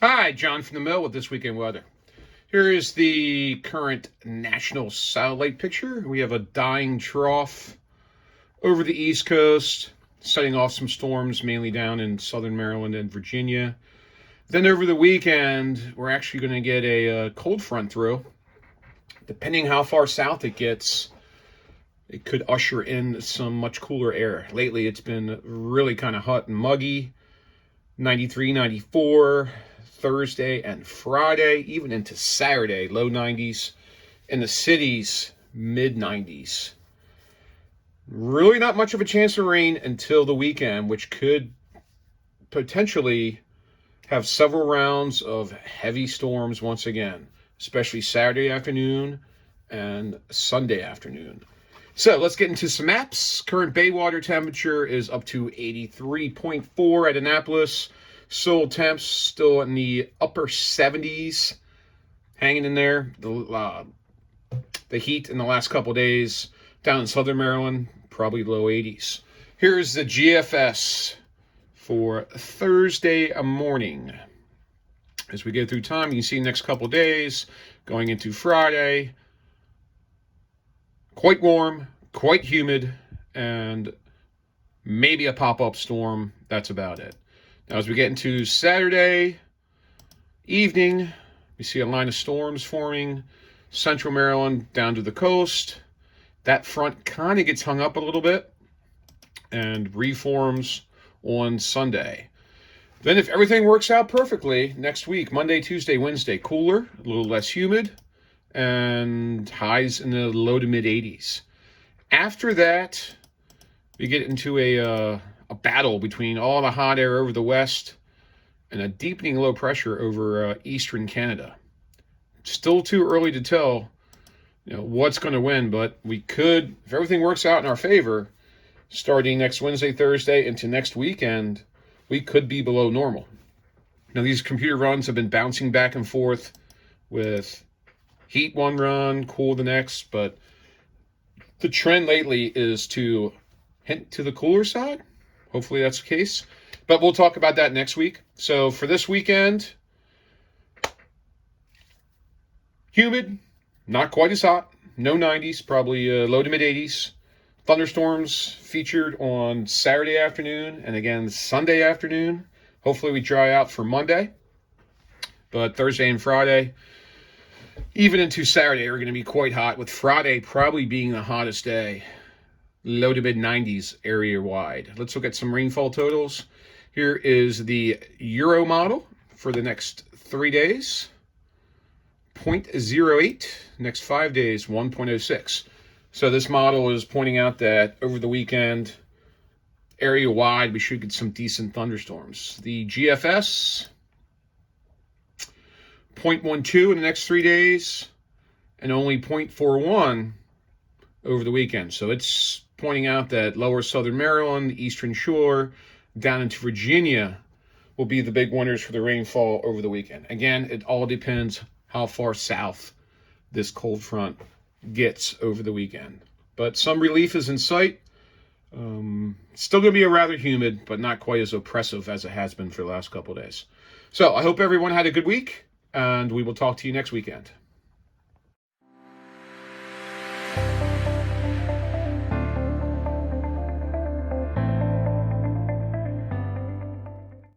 Hi, John from the Mill with this weekend weather. Here is the current national satellite picture. We have a dying trough over the East Coast, setting off some storms mainly down in southern Maryland and Virginia. Then over the weekend, we're actually going to get a cold front through. Depending how far south it gets, it could usher in some much cooler air. Lately, it's been really kind of hot and muggy. 93, 94, Thursday and Friday, even into Saturday, low 90s. In the cities, mid 90s. Really not much of a chance of rain until the weekend, which could potentially have several rounds of heavy storms once again, especially Saturday afternoon and Sunday afternoon. So let's get into some maps. Current bay water temperature is up to 83.4 at Annapolis. Soil temps still in the upper 70s, hanging in there. The heat in the last couple of days down in southern Maryland, probably low 80s. Here's the GFS for Thursday morning. As we go through time, you can see the next couple of days going into Friday. Quite warm, quite humid, and maybe a pop-up storm. That's about it. Now, as we get into Saturday evening, we see a line of storms forming central Maryland down to the coast. That front kind of gets hung up a little bit and reforms on Sunday. Then if everything works out perfectly, next week, Monday, Tuesday, Wednesday, cooler, a little less humid, and highs in the low to mid 80s. After that, we get into a battle between all the hot air over the west and a deepening low pressure over eastern Canada. Still too early to tell, what's going to win, but we could, if everything works out in our favor, starting next Wednesday, Thursday into next weekend, we could be below normal. Now, these computer runs have been bouncing back and forth with heat one run, cool the next, but the trend lately is to hint to the cooler side. Hopefully that's the case. But we'll talk about that next week. So for this weekend, humid, not quite as hot, no 90s, probably low to mid 80s. Thunderstorms featured on Saturday afternoon and again Sunday afternoon. Hopefully we dry out for Monday. But Thursday and Friday, even into Saturday, are going to be quite hot, with Friday probably being the hottest day. Low to mid 90s area wide. Let's look at some rainfall totals. Here is the Euro model for the next 3 days. 0.08. Next 5 days, 1.06. So this model is pointing out that over the weekend, area wide, we should get some decent thunderstorms. The GFS, 0.12 in the next 3 days, and only 0.41 over the weekend. So it's pointing out that lower southern Maryland, the eastern shore, down into Virginia will be the big winners for the rainfall over the weekend. Again, it all depends how far south this cold front gets over the weekend. But some relief is in sight. Still going to be a rather humid, but not quite as oppressive as it has been for the last couple of days. So I hope everyone had a good week, and we will talk to you next weekend.